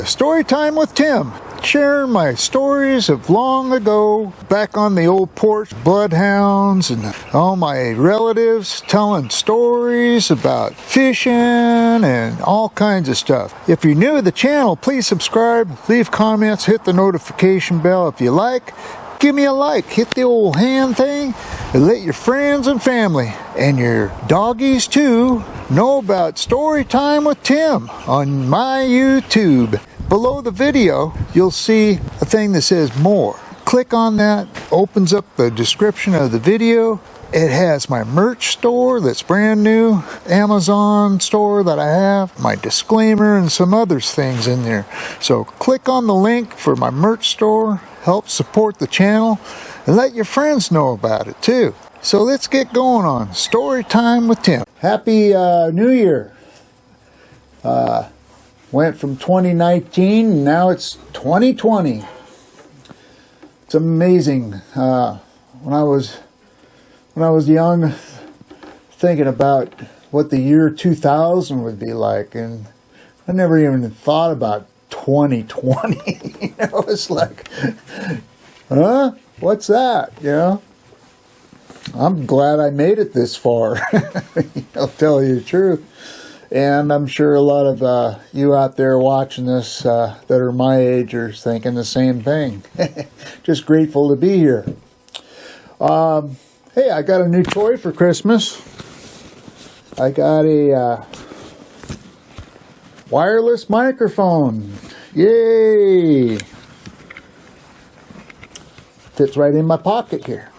Storytime with Tim, sharing my stories of long ago, back on the old porch, bloodhounds and all my relatives telling stories about fishing and all kinds of stuff. If you're new to the channel, please subscribe, leave comments, hit the notification bell if you like. Give me a like, hit the old hand thing, and let your friends and family, and your doggies too, know about Storytime with Tim on my YouTube. Below the video, you'll see a thing that says more. Click on that, opens up the description of the video. It has my merch store that's brand new, Amazon store that I have, my disclaimer, and some other things in there. So click on the link for my merch store, help support the channel, and let your friends know about it too. So let's get going on Storytime with Tim. Happy New Year. Went from 2019, now it's 2020. It's amazing. When I was young, thinking about what the year 2000 would be like, and I never even thought about 2020. You know, it's like, huh? What's that? You know? I'm glad I made it this far. I'll tell you the truth. And I'm sure a lot of you out there watching this that are my age are thinking the same thing. Just grateful to be here. Hey, I got a new toy for Christmas. I got a wireless microphone. Yay! Fits right in my pocket here.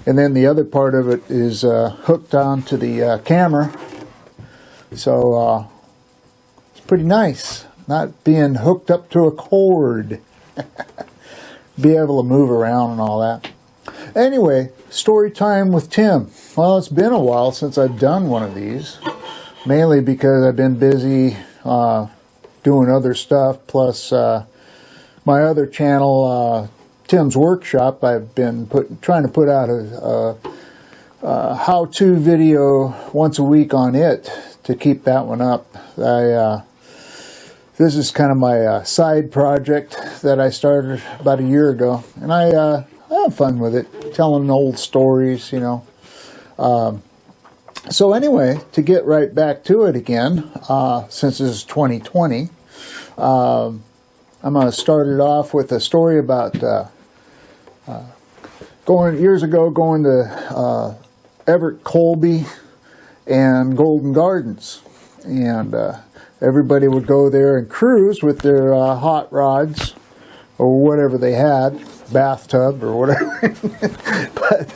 And then the other part of it is hooked onto the camera. So it's pretty nice, not being hooked up to a cord. Be able to move around and all that. Anyway, story time with Tim. Well, it's been a while since I've done one of these, mainly because I've been busy doing other stuff, plus my other channel, Tim's Workshop. I've been trying to put out a how-to video once a week on it to keep that one up. This is kind of my side project that I started about a year ago, and I have fun with it, telling old stories, you know. So anyway, to get right back to it again, since this is 2020, I'm going to start it off with a story about years ago going to Everett Colby and Golden Gardens, and everybody would go there and cruise with their hot rods or whatever they had, bathtub or whatever, but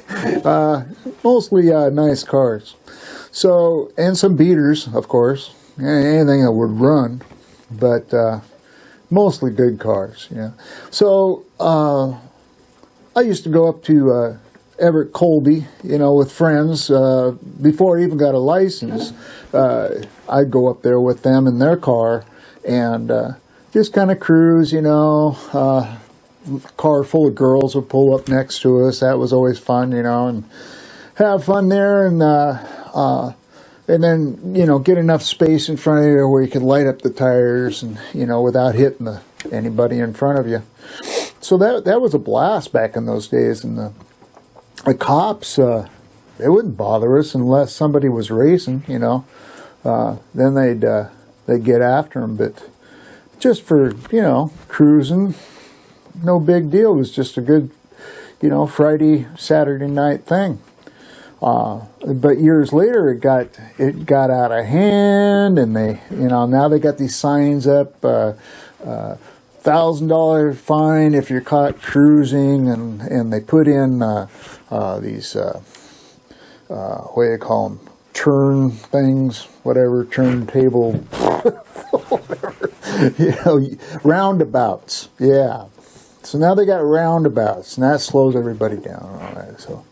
mostly nice cars. So, and some beaters, of course, anything that would run, but mostly good cars. Yeah. So I used to go up to Everett Colby, you know, with friends. Before I even got a license, I'd go up there with them in their car and just kind of cruise, you know. Car full of girls would pull up next to us. That was always fun, you know, and have fun there, and then, you know, get enough space in front of you where you could light up the tires, and, you know, without hitting anybody in front of you. So that was a blast back in those days, and the cops, they wouldn't bother us unless somebody was racing, you know. Then they'd get after them, but just for, you know, cruising, no big deal. It was just a good, you know, Friday, Saturday night thing. But years later, it got out of hand, and they, you know, now they got these signs up, $1,000 fine if you're caught cruising, and they put in these what do you call them, turn things, whatever, turntable, whatever, you know, roundabouts. Yeah. So now they got roundabouts, and that slows everybody down. All right, so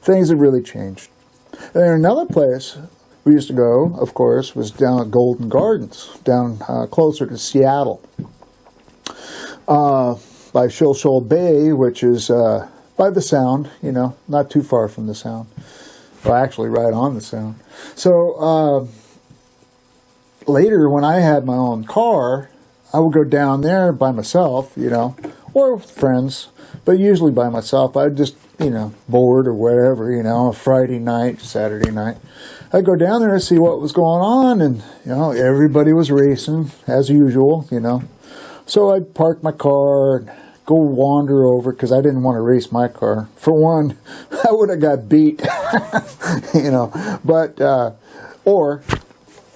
things have really changed. And then another place we used to go, of course, was down at Golden Gardens, down closer to Seattle, by Shoal Bay, which is by the Sound, you know, not too far from the Sound. Well, actually right on the Sound. So later, when I had my own car, I would go down there by myself, you know, or with friends, but usually by myself. I'd just, you know, bored or whatever, you know, a Friday night, Saturday night. I'd go down there and see what was going on, and, you know, everybody was racing, as usual, you know. So I'd park my car and go wander over, because I didn't want to race my car. For one, I would have got beat, you know, but, or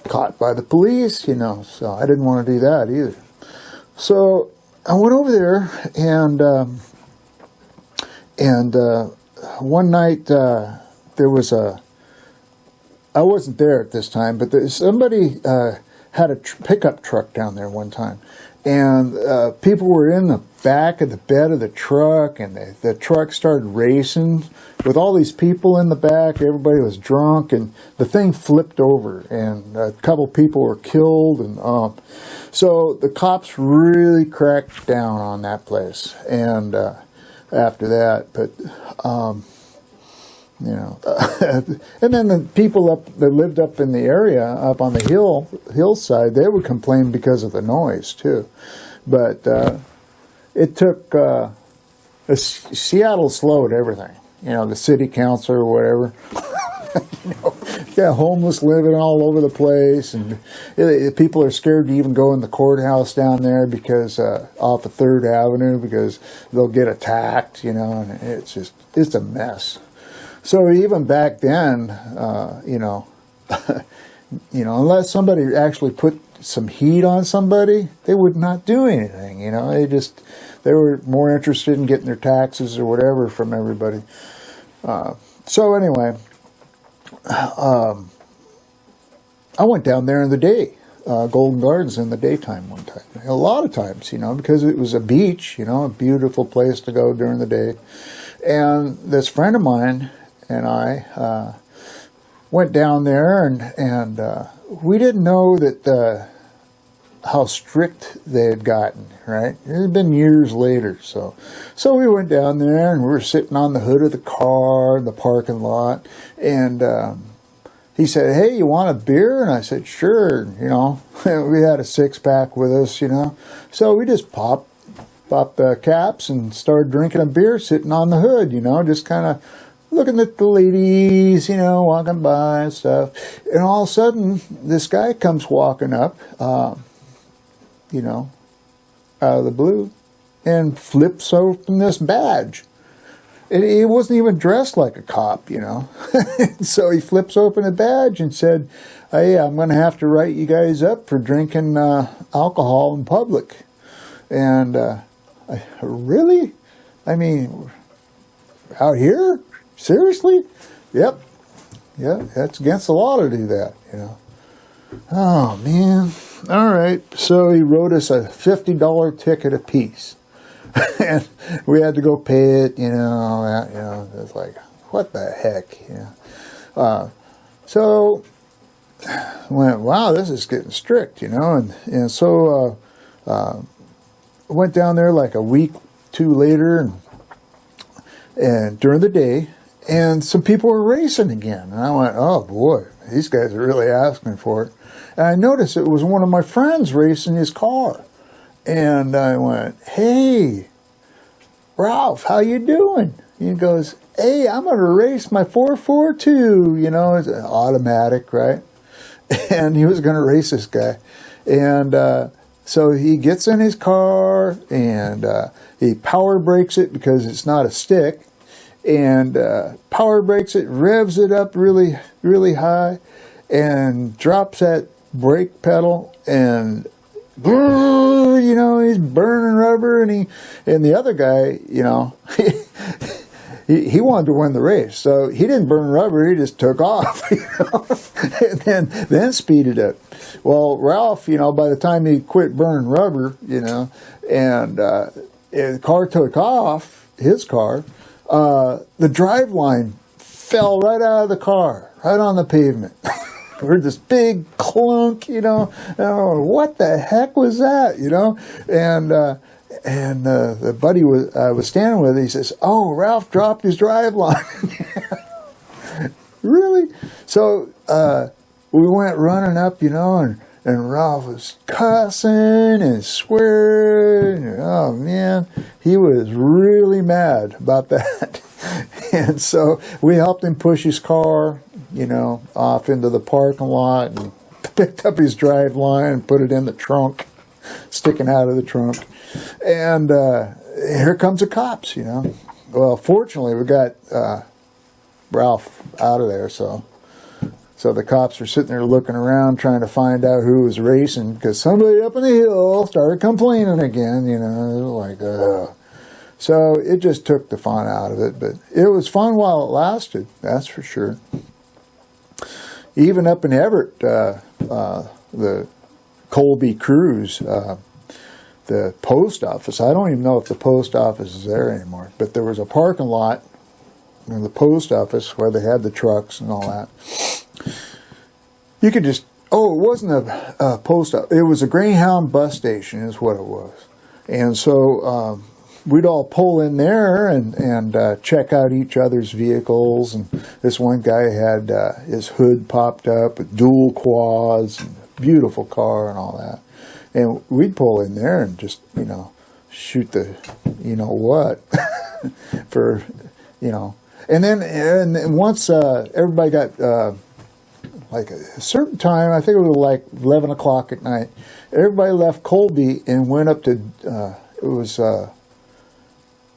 caught by the police, you know, so I didn't want to do that either. So I went over there, and one night there was I wasn't there at this time, but somebody had a pickup truck down there one time, and people were in the back of the bed of the truck, and the truck started racing with all these people in the back. Everybody was drunk, and the thing flipped over, and a couple people were killed, and so the cops really cracked down on that place, and after that, but you know, and then the people that lived up in the area, up on the hillside, they would complain because of the noise too. But it took Seattle slowed everything. You know, the city council or whatever. You know, got homeless living all over the place, and people are scared to even go in the courthouse down there because off of 3rd Avenue, because they'll get attacked. You know, and it's a mess. So even back then, you know, unless somebody actually put some heat on somebody, they would not do anything. You know, they were more interested in getting their taxes or whatever from everybody. So anyway, I went down there in the day, Golden Gardens in the daytime one time. A lot of times, you know, because it was a beach, you know, a beautiful place to go during the day. And this friend of mine and I went down there, and we didn't know that how strict they had gotten, right? It had been years later, so we went down there, and we were sitting on the hood of the car in the parking lot, and he said, "Hey, you want a beer?" And I said, "Sure." You know, we had a 6-pack with us, you know, so we just popped the caps and started drinking a beer sitting on the hood, you know, just kind of looking at the ladies, you know, walking by and stuff. And all of a sudden, this guy comes walking up, you know, out of the blue, and flips open this badge. And he wasn't even dressed like a cop, you know. So he flips open a badge and said, "Hey, I'm going to have to write you guys up for drinking alcohol in public." And really? I mean, out here? Seriously? Yep. Yeah, that's against the law to do that, you know. Oh, man. All right. So he wrote us a $50 ticket apiece. And we had to go pay it, you know. It's like, what the heck, you know. So I went, wow, this is getting strict, you know. And so went down there like a week, 2 later, and during the day, and some people were racing again. And I went, oh boy, these guys are really asking for it. And I noticed it was one of my friends racing his car. And I went, "Hey, Ralph, how you doing?" He goes, "Hey, I'm going to race my 442, you know, it's an automatic, right?" And he was going to race this guy. And so he gets in his car, and he power brakes it because it's not a stick. And power brakes it, revs it up really, really high, and drops that brake pedal, and you know, he's burning rubber, and the other guy, you know, he wanted to win the race, so he didn't burn rubber, he just took off, you know, and then speeded up. Well, Ralph, you know, by the time he quit burning rubber, you know, and the car took off, his car, the drive line fell right out of the car, right on the pavement. Heard this big clunk, you know. Oh, what the heck was that, you know? And the buddy I was standing with, he says, "Oh, Ralph dropped his drive line." Really? So we went running up, you know, And Ralph was cussing and swearing. Oh, man, he was really mad about that. And so we helped him push his car, you know, off into the parking lot and picked up his drive line and put it in the trunk, sticking out of the trunk. And here comes the cops, you know. Well, fortunately, we got Ralph out of there, so the cops were sitting there looking around trying to find out who was racing, because somebody up on the hill started complaining again, you know. It was like, so it just took the fun out of it, but it was fun while it lasted, that's for sure. Even up in Everett, the Colby Cruse, the post office, I don't even know if the post office is there anymore, but there was a parking lot in the post office where they had the trucks and all that. You could just, it wasn't a post office, it was a Greyhound bus station is what it was. And so we'd all pull in there and check out each other's vehicles. And this one guy had his hood popped up with dual quads, and beautiful car and all that. And we'd pull in there and just, you know, shoot the, you know what, for, you know. And then once everybody got, like a certain time, I think it was like 11 o'clock at night, everybody left Colby and went up to, it was, I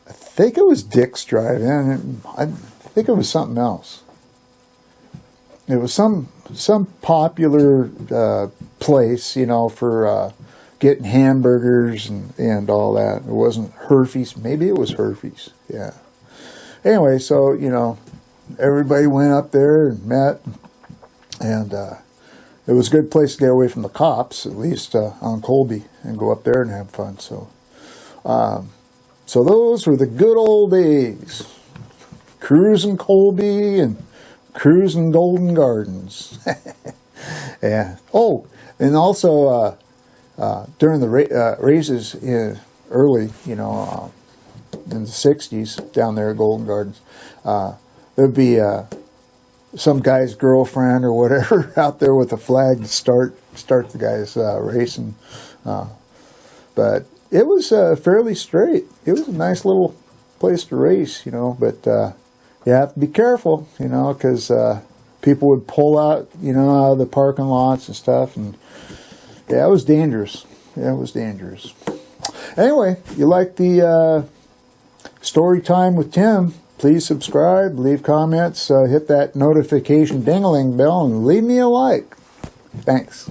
think it was Dick's Drive-In. I think it was something else. It was some popular place, you know, for getting hamburgers and all that. It wasn't Herfy's. Maybe it was Herfy's. Yeah. Anyway, so, you know, everybody went up there and met. And it was a good place to get away from the cops, at least on Colby, and go up there and have fun. So, so those were the good old days. Cruising Colby and cruising Golden Gardens. Yeah. Oh, and also during the races early, you know, in the 60s down there at Golden Gardens, there'd be some guy's girlfriend or whatever out there with a flag to start the guy's racing. But it was fairly straight. It was a nice little place to race, you know, but you have to be careful, you know, because people would pull out, you know, out of the parking lots and stuff, and yeah, it was dangerous. Yeah, it was dangerous. Anyway, you like the story time with Tim, please subscribe, leave comments, hit that notification ding-a-ling bell, and leave me a like. Thanks.